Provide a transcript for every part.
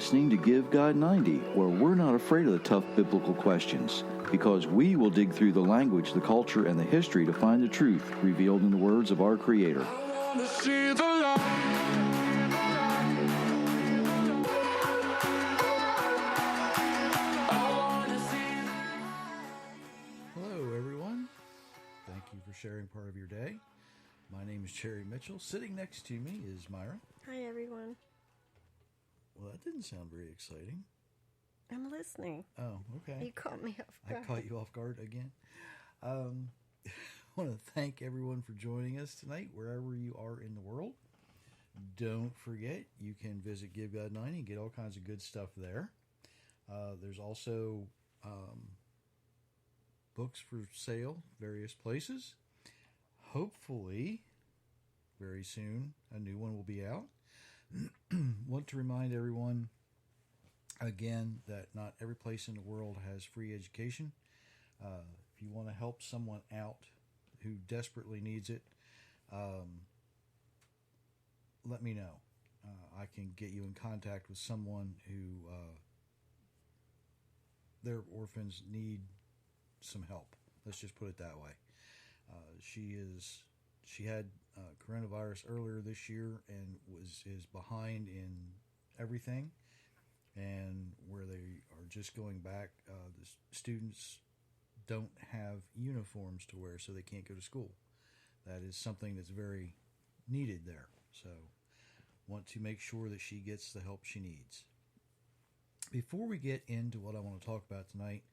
listening to Give God 90, where we're not afraid of the tough biblical questions, because we will dig through the language, the culture, and the history to find the truth revealed in the words of our Creator. I wanna see the light. Hello, everyone. Thank you for sharing part of your day. My name is Jerry Mitchell. Sitting next to me is Myra. Hi, everyone. Well, that didn't sound very exciting. I'm listening. Oh, okay. You caught me off guard. I caught you off guard again. I want to thank everyone for joining us tonight, wherever you are in the world. Don't forget, you can visit Give God 90 and get all kinds of good stuff there. There's also books for sale, various places. Hopefully, very soon, a new one will be out. Want to remind everyone again that not every place in the world has free education. If you want to help someone out who desperately needs it, let me know. I can get you in contact with someone who their orphans need some help. Let's just put it that way. She had coronavirus earlier this year and is behind in everything, and where they are just going back, the students don't have uniforms to wear, so they can't go to school. That is something that's very needed there. So want to make sure that she gets the help she needs. Before we get into what I want to talk about tonight,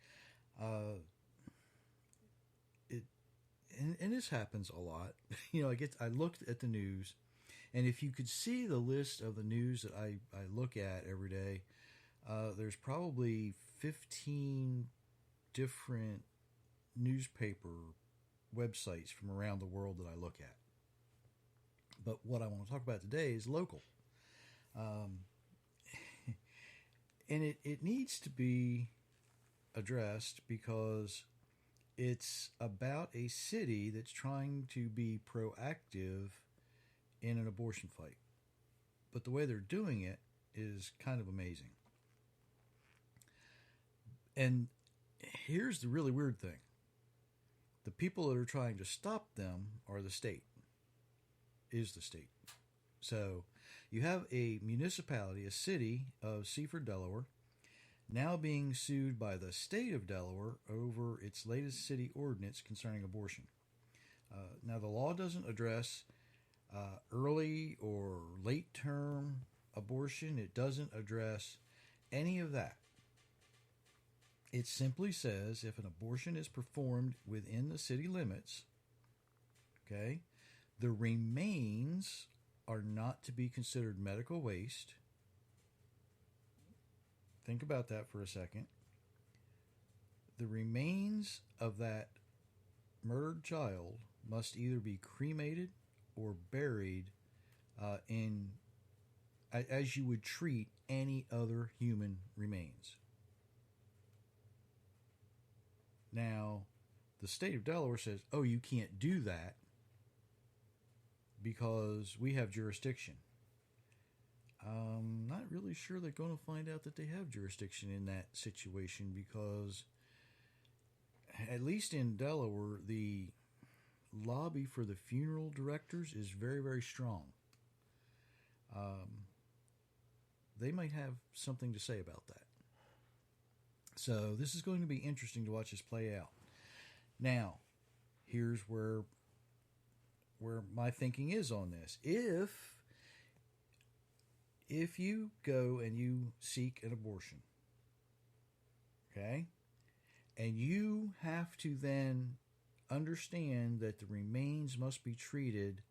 and this happens a lot. You know, I looked at the news, and if you could see the list of the news that I look at every day, there's probably 15 different newspaper websites from around the world that I look at. But what I want to talk about today is local. And it needs to be addressed because it's about a city that's trying to be proactive in an abortion fight. But the way they're doing it is kind of amazing. And here's the really weird thing. The people that are trying to stop them are the state. So you have a municipality, a city of Seaford, Delaware, now being sued by the state of Delaware over its latest city ordinance concerning abortion. Now, the law doesn't address early or late term abortion. It doesn't address any of that. It simply says if an abortion is performed within the city limits, okay, the remains are not to be considered medical waste. Think about that for a second. The remains of that murdered child must either be cremated or buried as you would treat any other human remains. Now, the state of Delaware says, oh, you can't do that because we have jurisdiction. I'm not really sure they're going to find out that they have jurisdiction in that situation because, at least in Delaware, the lobby for the funeral directors is very, very strong. They might have something to say about that. So this is going to be interesting to watch this play out. Now, here's where my thinking is on this. If you go and you seek an abortion, okay, and you have to then understand that the remains must be treated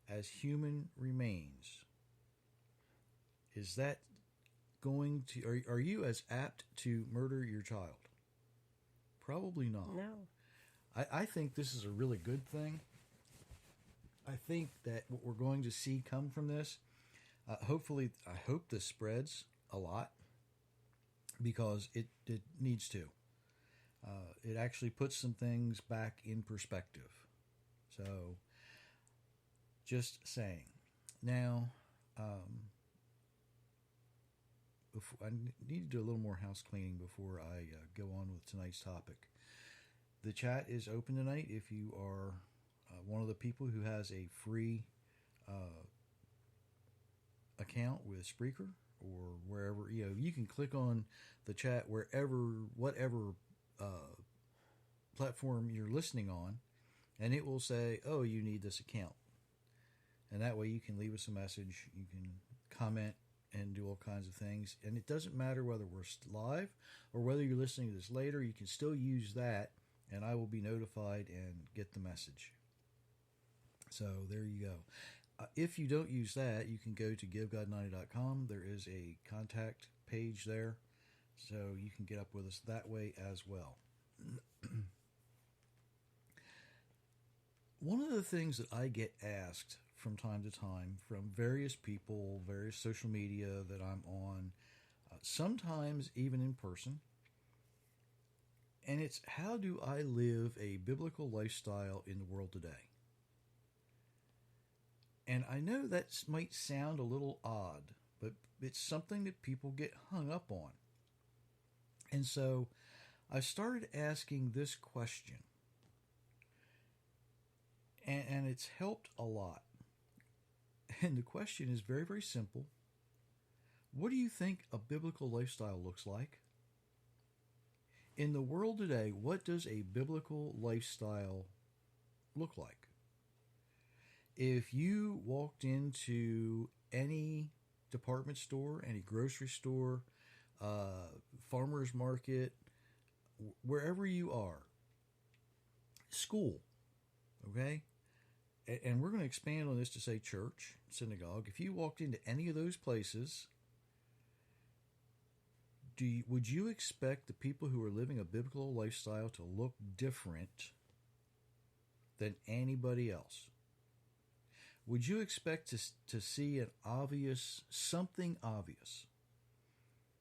as human remains, is that going to, are you as apt to murder your child? Probably not. No. I think this is a really good thing. I think that what we're going to see come from this, hopefully, I hope this spreads a lot because it needs to. It actually puts some things back in perspective. So, just saying. Now, I need to do a little more house cleaning before I go on with tonight's topic. The chat is open tonight. If you are one of the people who has a free account with Spreaker or wherever, you can click on the chat whatever platform you're listening on, and it will say, "Oh, you need this account," and that way you can leave us a message. You can comment and do all kinds of things. And it doesn't matter whether we're live or whether you're listening to this later. You can still use that, and I will be notified and get the message. So there you go. If you don't use that, you can go to givegod90.com. There is a contact page there, so you can get up with us that way as well. One of the things that I get asked from time to time from various people, various social media that I'm on, sometimes even in person, and it's, how do I live a biblical lifestyle in the world today? And I know that might sound a little odd, but it's something that people get hung up on. And so I started asking this question, and it's helped a lot. And the question is very, very simple. What do you think a biblical lifestyle looks like? In the world today, what does a biblical lifestyle look like? If you walked into any department store, any grocery store, farmer's market, wherever you are, school, okay? And we're going to expand on this to say church, synagogue. If you walked into any of those places, would you expect the people who are living a biblical lifestyle to look different than anybody else? Would you expect to see something obvious?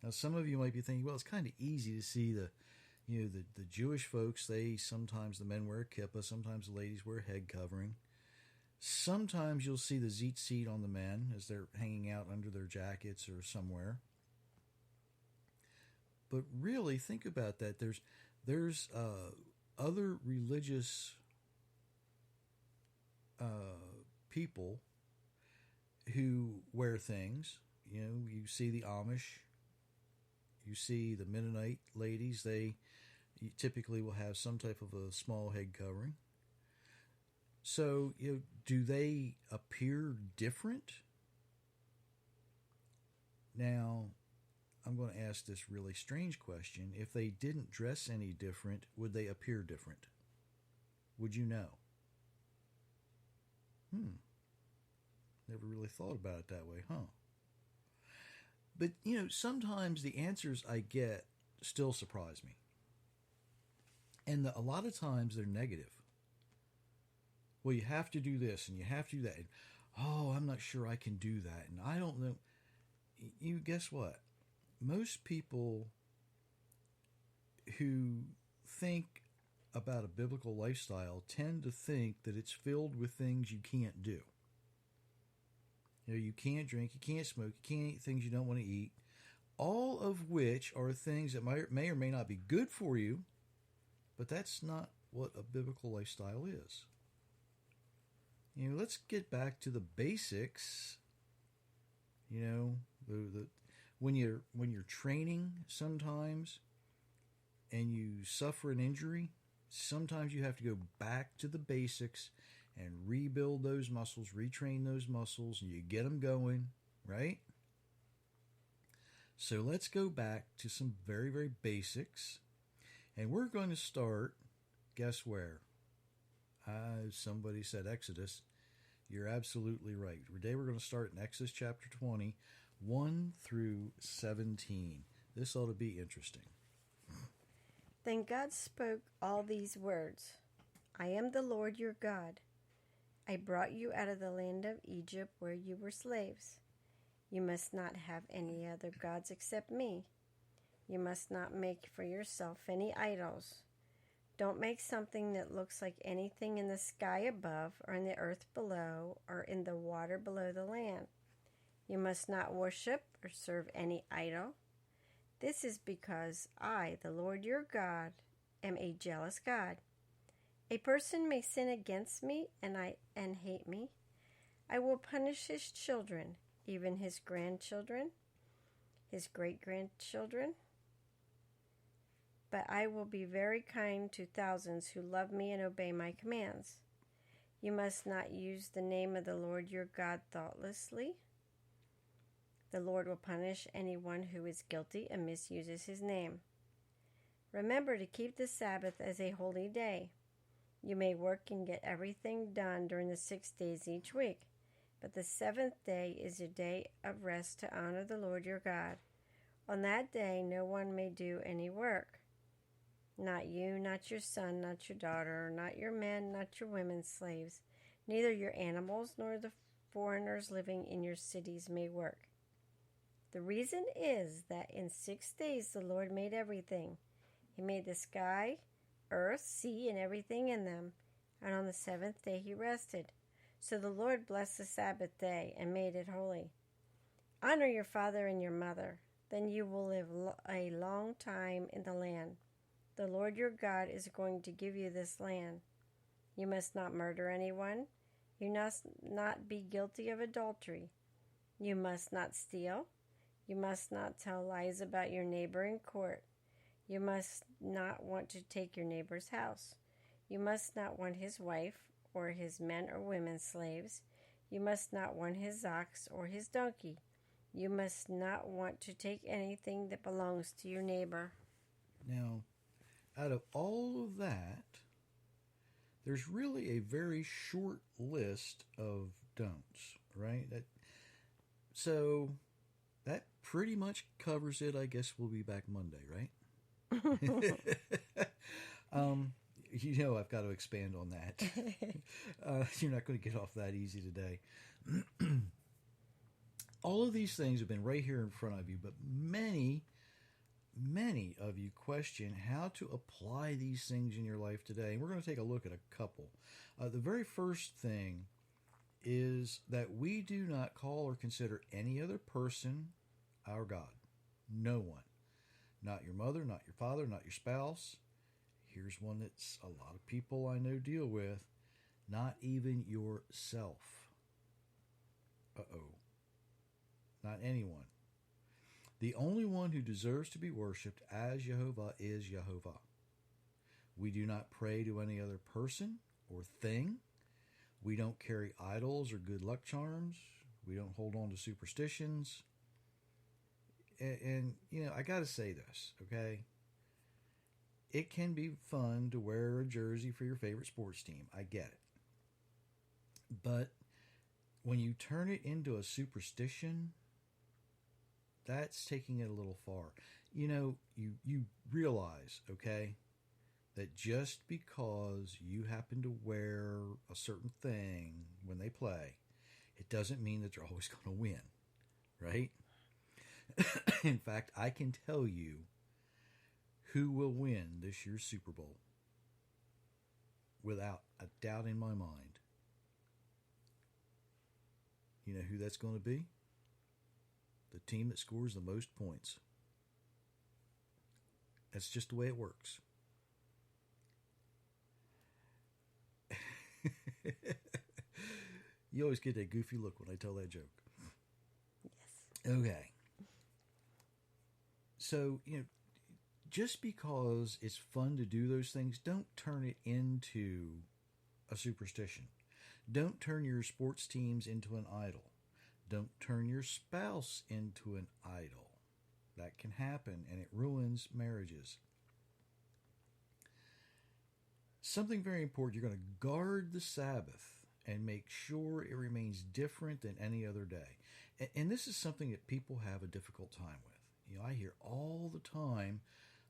Now, some of you might be thinking, well, it's kind of easy to see the Jewish folks. Sometimes the men wear a kippah, sometimes the ladies wear a head covering. Sometimes you'll see the tzitzit on the men as they're hanging out under their jackets or somewhere. But really, think about that. There's other religious people who wear things. You see the Amish. You see the Mennonite ladies. They typically will have some type of a small head covering. So, do they appear different? Now, I'm going to ask this really strange question. If they didn't dress any different, would they appear different? Would you know? Never really thought about it that way, huh? But, sometimes the answers I get still surprise me. And a lot of times they're negative. Well, you have to do this and you have to do that. And, I'm not sure I can do that. And I don't know. Guess what? Most people who think about a biblical lifestyle tend to think that it's filled with things you can't do. You can't drink, you can't smoke, you can't eat things you don't want to eat, all of which are things that may or may not be good for you, but that's not what a biblical lifestyle is. Let's get back to the basics. When you're training sometimes and you suffer an injury, sometimes you have to go back to the basics and rebuild those muscles, retrain those muscles, and you get them going, right? So let's go back to some very, very basics. And we're going to start, guess where? Somebody said Exodus. You're absolutely right. Today we're going to start in Exodus chapter 20, 1 through 17. This ought to be interesting. Then God spoke all these words. I am the Lord your God. I brought you out of the land of Egypt where you were slaves. You must not have any other gods except me. You must not make for yourself any idols. Don't make something that looks like anything in the sky above or in the earth below or in the water below the land. You must not worship or serve any idol. This is because I, the Lord your God, am a jealous God. A person may sin against me and hate me. I will punish his children, even his grandchildren, his great-grandchildren. But I will be very kind to thousands who love me and obey my commands. You must not use the name of the Lord your God thoughtlessly. The Lord will punish anyone who is guilty and misuses his name. Remember to keep the Sabbath as a holy day. You may work and get everything done during the 6 days each week, but the seventh day is a day of rest to honor the Lord your God. On that day, no one may do any work. Not you, not your son, not your daughter, not your men, not your women slaves. Neither your animals nor the foreigners living in your cities may work. The reason is that in 6 days the Lord made everything. He made the sky, earth, sea, and everything in them, and on the seventh day he rested. So the Lord blessed the Sabbath day and made it holy. Honor your father and your mother, then you will live a long time in the land. The Lord your God is going to give you this land. You must not murder anyone. You must not be guilty of adultery. You must not steal. You must not tell lies about your neighbor in court. You must not want to take your neighbor's house. You must not want his wife or his men or women slaves. You must not want his ox or his donkey. You must not want to take anything that belongs to your neighbor. Now, out of all of that, there's really a very short list of don'ts, right? So that pretty much covers it. I guess we'll be back Monday, right? I've got to expand on that. You're not going to get off that easy today. All of these things have been right here in front of you, but many of you question how to apply these things in your life today. And we're going to take a look at a couple. The very first thing is that we do not call or consider any other person our God. No one. Not your mother, not your father, not your spouse. Here's one that's a lot of people I know deal with. Not even yourself. Uh-oh. Not anyone. The only one who deserves to be worshipped as Jehovah is Jehovah. We do not pray to any other person or thing. We don't carry idols or good luck charms. We don't hold on to superstitions. And I got to say this, okay? It can be fun to wear a jersey for your favorite sports team. I get it. But when you turn it into a superstition, that's taking it a little far. You realize, okay, that just because you happen to wear a certain thing when they play, it doesn't mean that they're always going to win, right? In fact, I can tell you who will win this year's Super Bowl without a doubt in my mind. You know who that's going to be? The team that scores the most points. That's just the way it works. You always get that goofy look when I tell that joke. Yes. Okay. So, just because it's fun to do those things, don't turn it into a superstition. Don't turn your sports teams into an idol. Don't turn your spouse into an idol. That can happen, and it ruins marriages. Something very important, you're going to guard the Sabbath and make sure it remains different than any other day. And this is something that people have a difficult time with. I hear all the time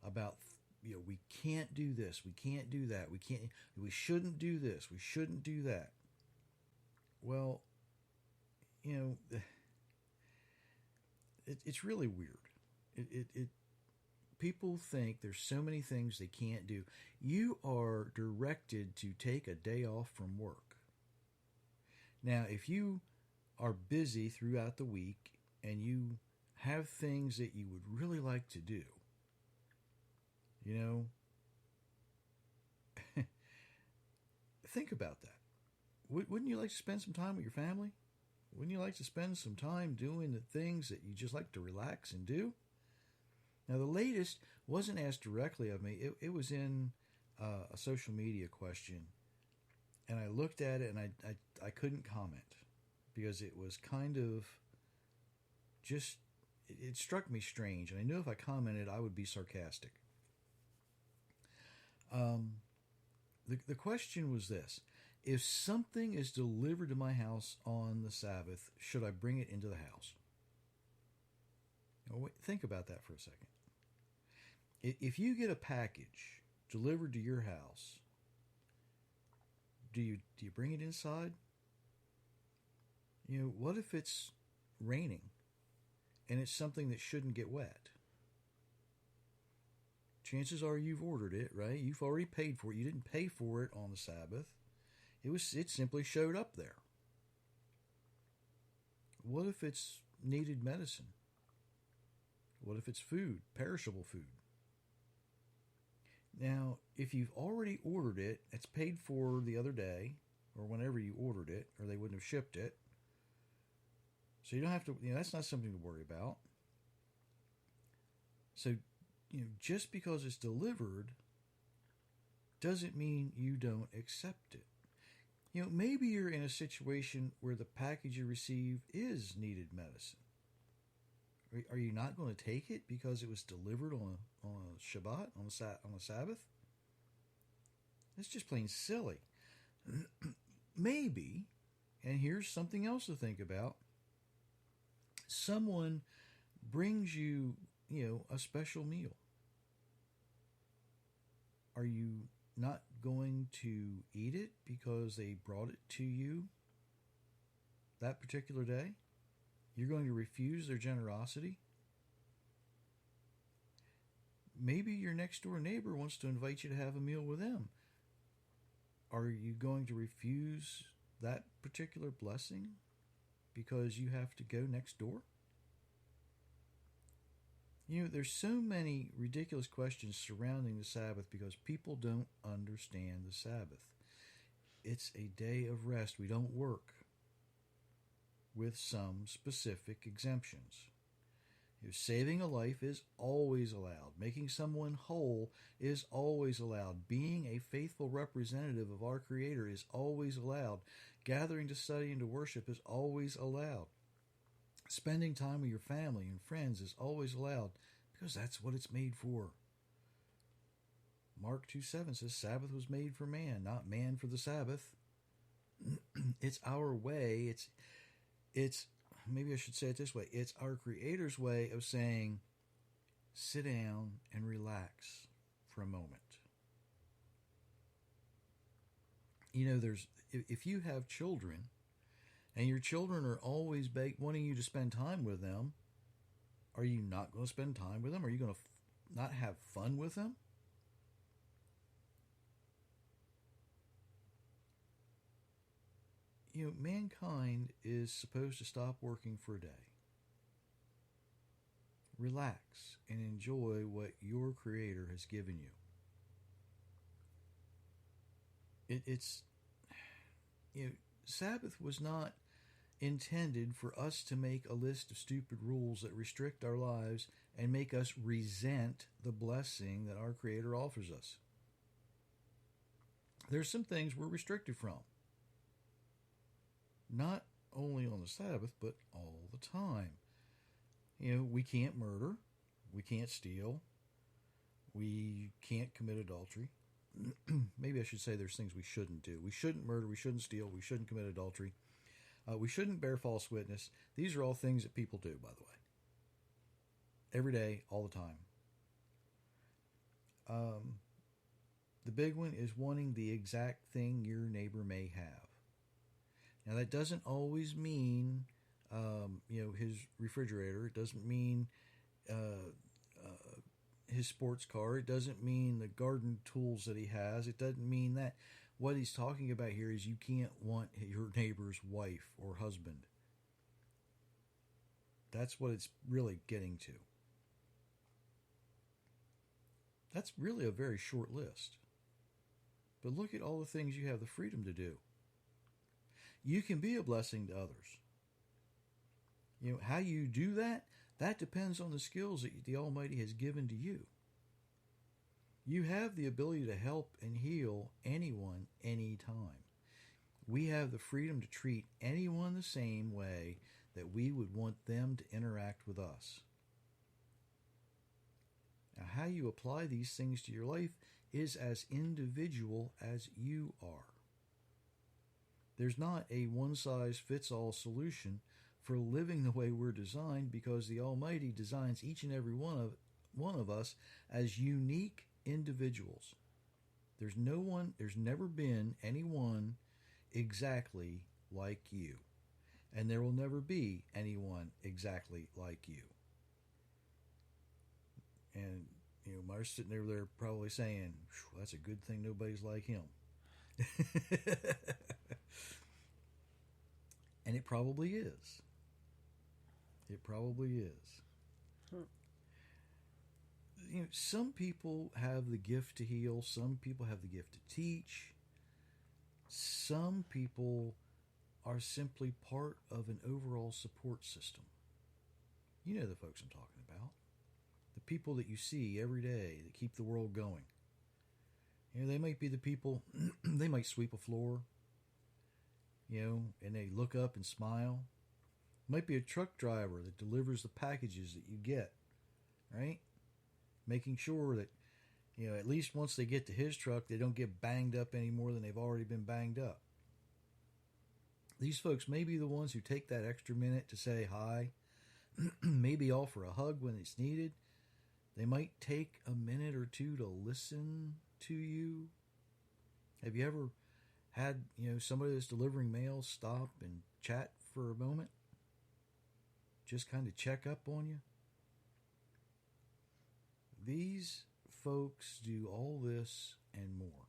about, we can't do this, we can't do that, we shouldn't do this, we shouldn't do that. Well, it's really weird. People think there's so many things they can't do. You are directed to take a day off from work. Now, if you are busy throughout the week and you have things that you would really like to do, you know, think about that. Wouldn't you like to spend some time with your family? Wouldn't you like to spend some time doing the things that you just like to relax and do? Now, the latest wasn't asked directly of me. It was in a social media question, and I looked at it and I couldn't comment because it was kind of just, it struck me strange, and I knew if I commented I would be sarcastic. The question was this: if something is delivered to my house on the Sabbath, should I bring it into the house? Now, think about that for a second. If you get a package delivered to your house, do you bring it inside? You know, what if it's raining and it's something that shouldn't get wet? Chances are you've ordered it, right? You've already paid for it. You didn't pay for it on the Sabbath. It simply showed up there. What if it's needed medicine? What if it's food, perishable food? Now, if you've already ordered it, it's paid for the other day, or whenever you ordered it, or they wouldn't have shipped it. So you don't have to, that's not something to worry about. So, just because it's delivered doesn't mean you don't accept it. Maybe you're in a situation where the package you receive is needed medicine. Are you not going to take it because it was delivered on a Shabbat, on a Sabbath? It's just plain silly. Maybe, and here's something else to think about, someone brings you, a special meal. Are you not going to eat it because they brought it to you that particular day? You're going to refuse their generosity? Maybe your next door neighbor wants to invite you to have a meal with them. Are you going to refuse that particular blessing because you have to go next door? There's so many ridiculous questions surrounding the Sabbath because people don't understand the Sabbath. It's a day of rest. We don't work, with some specific exemptions. Saving a life is always allowed. Making someone whole is always allowed. Being a faithful representative of our Creator is always allowed. Gathering to study and to worship is always allowed. Spending time with your family and friends is always allowed because that's what it's made for. Mark 2:7 says Sabbath was made for man, not man for the Sabbath. It's our way. It's maybe I should say it this way. It's our Creator's way of saying, sit down and relax for a moment. If you have children and your children are always wanting you to spend time with them, are you not going to spend time with them? Are you going to not have fun with them? Mankind is supposed to stop working for a day. Relax and enjoy what your Creator has given you. Sabbath was not intended for us to make a list of stupid rules that restrict our lives and make us resent the blessing that our Creator offers us. There's some things we're restricted from. Not only on the Sabbath, but all the time. We can't murder. We can't steal. We can't commit adultery. Maybe I should say there's things we shouldn't do. We shouldn't murder. We shouldn't steal. We shouldn't commit adultery. We shouldn't bear false witness. These are all things that people do, by the way. Every day, all the time. The big one is wanting the exact thing your neighbor may have. Now, that doesn't always mean, his refrigerator. It doesn't mean his sports car. It doesn't mean the garden tools that he has. It doesn't mean that. What he's talking about here is you can't want your neighbor's wife or husband. That's what it's really getting to. That's really a very short list. But look at all the things you have the freedom to do. You can be a blessing to others. How you do that, that depends on the skills that the Almighty has given to you. You have the ability to help and heal anyone, anytime. We have the freedom to treat anyone the same way that we would want them to interact with us. Now, how you apply these things to your life is as individual as you are. There's not a one-size-fits-all solution for living the way we're designed, because the Almighty designs each and every one of us as unique individuals. There's never been anyone exactly like you. And there will never be anyone exactly like you. And, Mark's sitting over there probably saying, that's a good thing nobody's like him. And it probably is. It probably is. Some people have the gift to heal. Some people have the gift to teach. Some people are simply part of an overall support system. You know the folks I'm talking about. The people that you see every day that keep the world going. They might be the people, they might sweep a floor, and they look up and smile. Might be a truck driver that delivers the packages that you get, right? Making sure that, at least once they get to his truck, they don't get banged up any more than they've already been banged up. These folks may be the ones who take that extra minute to say hi, maybe offer a hug when it's needed. They might take a minute or two to listen to you. Have you ever had, somebody that's delivering mail stop and chat for a moment? Just kind of check up on you? These folks do all this and more.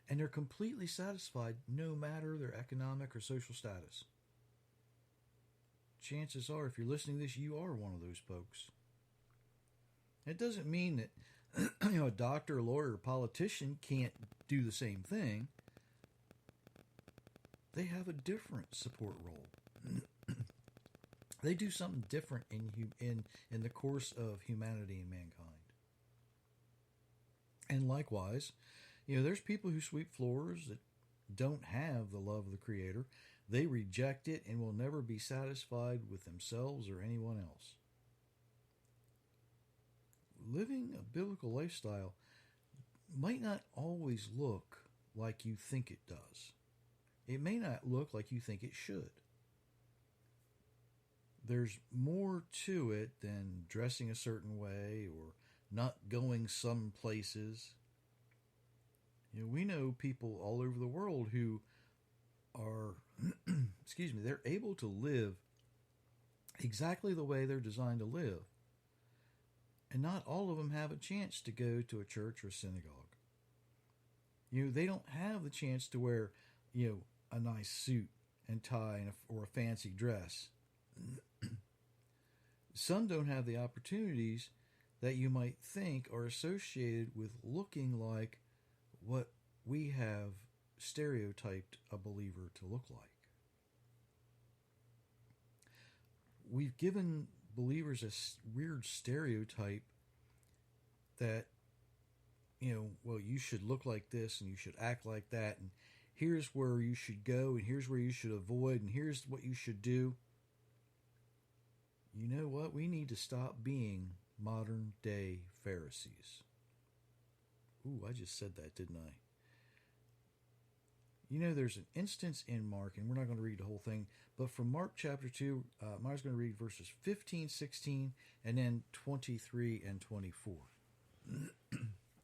And they're completely satisfied no matter their economic or social status. Chances are, if you're listening to this, you are one of those folks. It doesn't mean that a doctor, a lawyer, or politician can't do the same thing. They have a different support role. They do something different in the course of humanity and mankind. And likewise, there's people who sweep floors that don't have the love of the Creator. They reject it and will never be satisfied with themselves or anyone else. Living a biblical lifestyle might not always look like you think it does. It may not look like you think it should. There's more to it than dressing a certain way or not going some places. We know people all over the world who are, they're able to live exactly the way they're designed to live. And not all of them have a chance to go to a church or a synagogue. They don't have the chance to wear, a nice suit and tie or a fancy dress. Some don't have the opportunities that you might think are associated with looking like what we have stereotyped a believer to look like. We've given believers a weird stereotype that, you should look like this and you should act like that, and here's where you should go and here's where you should avoid and here's what you should do. You know what? We need to stop being modern day Pharisees. Ooh, I just said that, didn't I? There's an instance in Mark, and we're not going to read the whole thing, but from Mark chapter 2, Mark's going to read verses 15, 16, and then 23 and 24.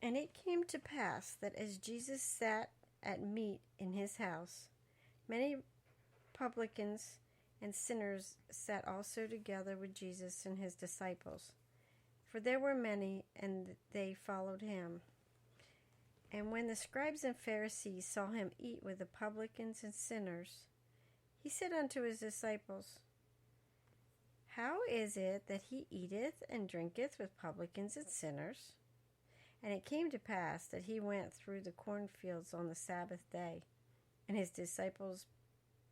And it came to pass that as Jesus sat at meat in his house, many publicans and sinners sat also together with Jesus and his disciples. For there were many, and they followed him. And when the scribes and Pharisees saw him eat with the publicans and sinners, he said unto his disciples, How is it that he eateth and drinketh with publicans and sinners? And it came to pass that he went through the cornfields on the Sabbath day, and his disciples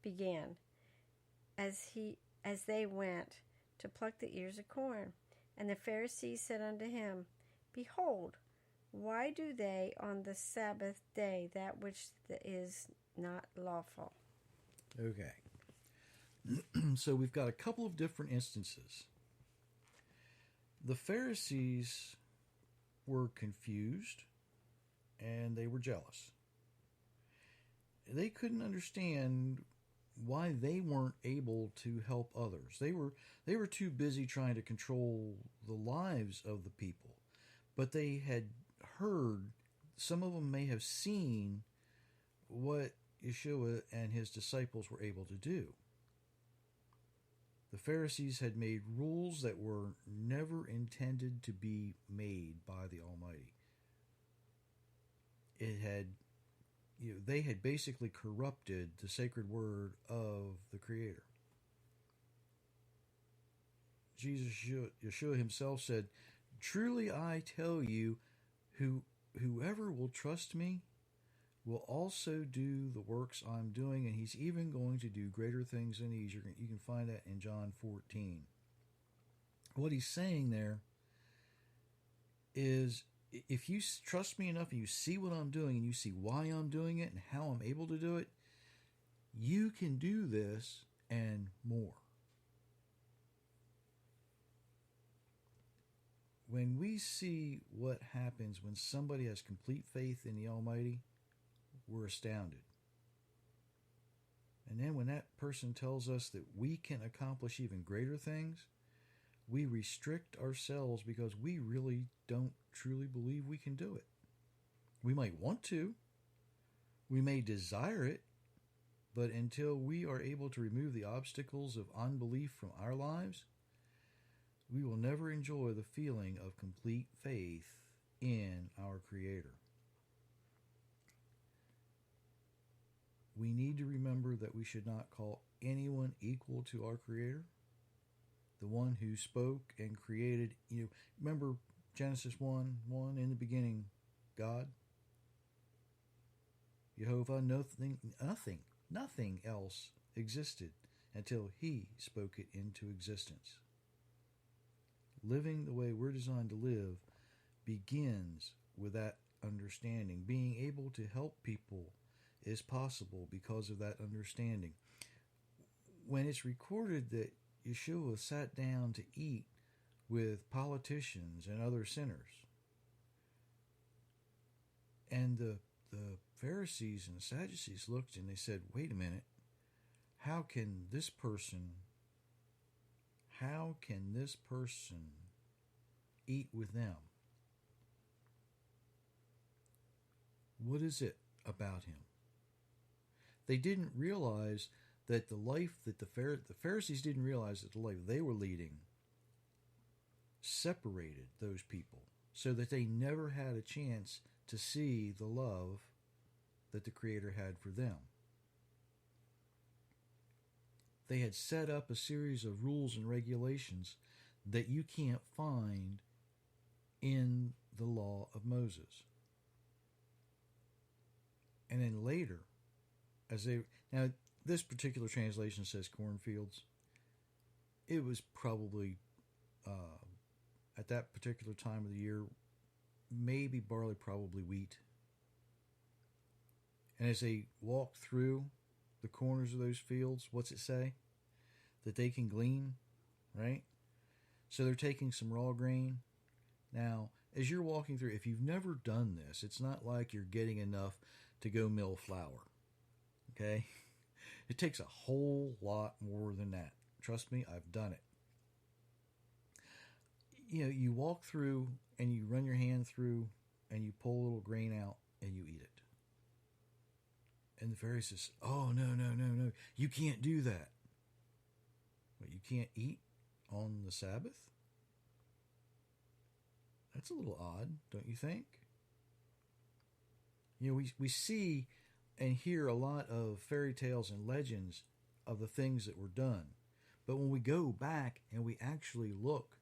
began, as they went, to pluck the ears of corn. And the Pharisees said unto him, Behold, why do they on the Sabbath day that which is not lawful? Okay. So we've got a couple of different instances. The Pharisees were confused and they were jealous. They couldn't understand why they weren't able to help others. They were too busy trying to control the lives of the people. But they had heard, some of them may have seen what Yeshua and his disciples were able to do. The Pharisees had made rules that were never intended to be made by the Almighty. They had basically corrupted the sacred word of the Creator. Yeshua himself said, Truly I tell you, whoever will trust me will also do the works I'm doing, and he's even going to do greater things than these. You can find that in John 14. What he's saying there is, if you trust me enough and you see what I'm doing and you see why I'm doing it and how I'm able to do it, you can do this and more. When we see what happens when somebody has complete faith in the Almighty, we're astounded. And then when that person tells us that we can accomplish even greater things, we restrict ourselves because we really don't truly believe we can do it. We might want to. We may desire it. But until we are able to remove the obstacles of unbelief from our lives, we will never enjoy the feeling of complete faith in our Creator. We need to remember that we should not call anyone equal to our Creator, the one who spoke and created. Remember Genesis 1:1, in the beginning, God, Jehovah, nothing else existed until He spoke it into existence. Living the way we're designed to live begins with that understanding. Being able to help people is possible because of that understanding. When it's recorded that Yeshua sat down to eat with politicians and other sinners, and the Pharisees and the Sadducees looked and they said, wait a minute, how can this person eat with them? What is it about him? They didn't realize that the life that the Pharisees didn't realize that the life they were leading separated those people so that they never had a chance to see the love that the Creator had for them. They had set up a series of rules and regulations that you can't find in the law of Moses. And then later, now this particular translation says cornfields. It was probably at that particular time of the year, maybe barley, probably wheat. And as they walked through the corners of those fields, what's it say? That they can glean, right? So they're taking some raw grain. Now, as you're walking through, if you've never done this, it's not like you're getting enough to go mill flour, okay? It takes a whole lot more than that. Trust me, I've done it. You walk through and you run your hand through and you pull a little grain out and you eat it. And the Pharisee says, oh, no, you can't do that. But you can't eat on the Sabbath? That's a little odd, don't you think? We see and hear a lot of fairy tales and legends of the things that were done. But when we go back and we actually look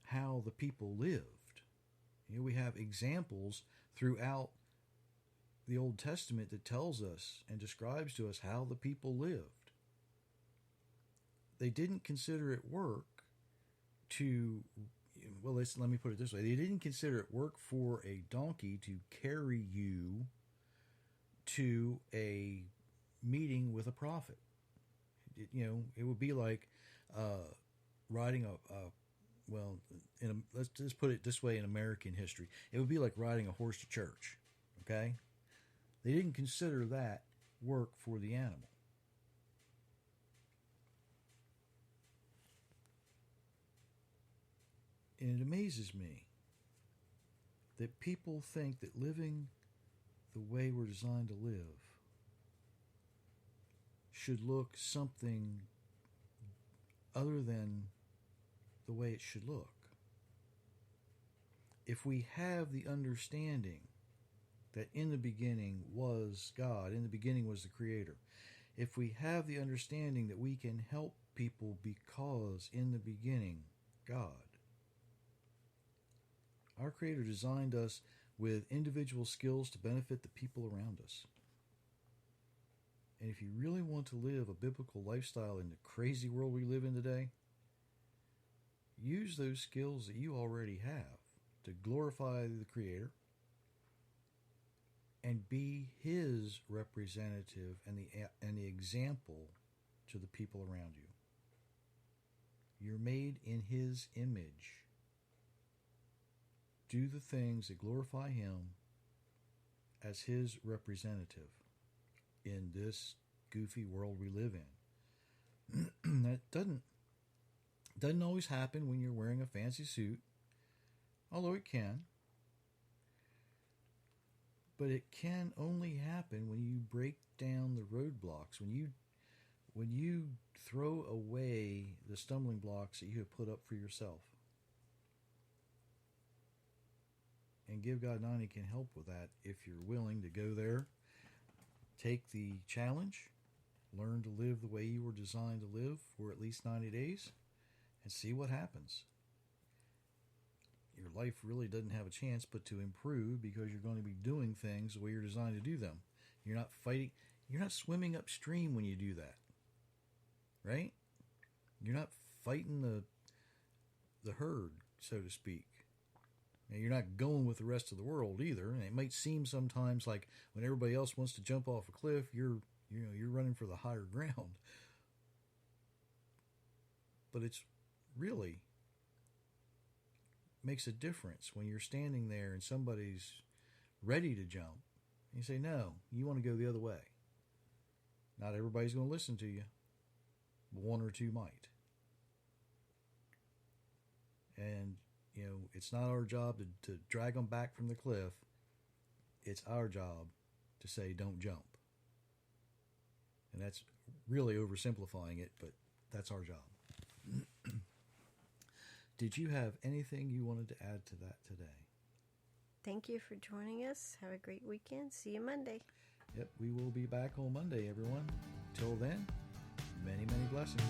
how the people lived, we have examples throughout the Old Testament that tells us and describes to us how the people lived. They didn't consider it work to, let me put it this way. They didn't consider it work for a donkey to carry you to a meeting with a prophet. It would be like riding let's just put it this way in American history. It would be like riding a horse to church, okay? They didn't consider that work for the animal. And it amazes me that people think that living the way we're designed to live should look something other than the way it should look. If we have the understanding that in the beginning was God, in the beginning was the Creator, if we have the understanding that we can help people because in the beginning, God, our Creator designed us with individual skills to benefit the people around us. And if you really want to live a biblical lifestyle in the crazy world we live in today, use those skills that you already have to glorify the Creator and be His representative and the example to the people around you. You're made in His image. Do the things that glorify Him as His representative in this goofy world we live in. That doesn't always happen when you're wearing a fancy suit, although it can. But it can only happen when you break down the roadblocks, when you throw away the stumbling blocks that you have put up for yourself. And Give God 90 can help with that if you're willing to go there, take the challenge, learn to live the way you were designed to live for at least 90 days, and see what happens. Your life really doesn't have a chance but to improve because you're going to be doing things the way you're designed to do them. You're not fighting, you're not swimming upstream when you do that, right? You're not fighting the herd, so to speak. Now, you're not going with the rest of the world either, and it might seem sometimes like when everybody else wants to jump off a cliff, you're running for the higher ground. But it's really makes a difference when you're standing there and somebody's ready to jump. And you say, no, you want to go the other way. Not everybody's going to listen to you, but one or two might. And it's not our job to drag them back from the cliff. It's our job to say, don't jump. And that's really oversimplifying it, but that's our job. Did you have anything you wanted to add to that today? Thank you for joining us. Have a great weekend. See you Monday. Yep, we will be back on Monday, everyone. Till then, many, many blessings.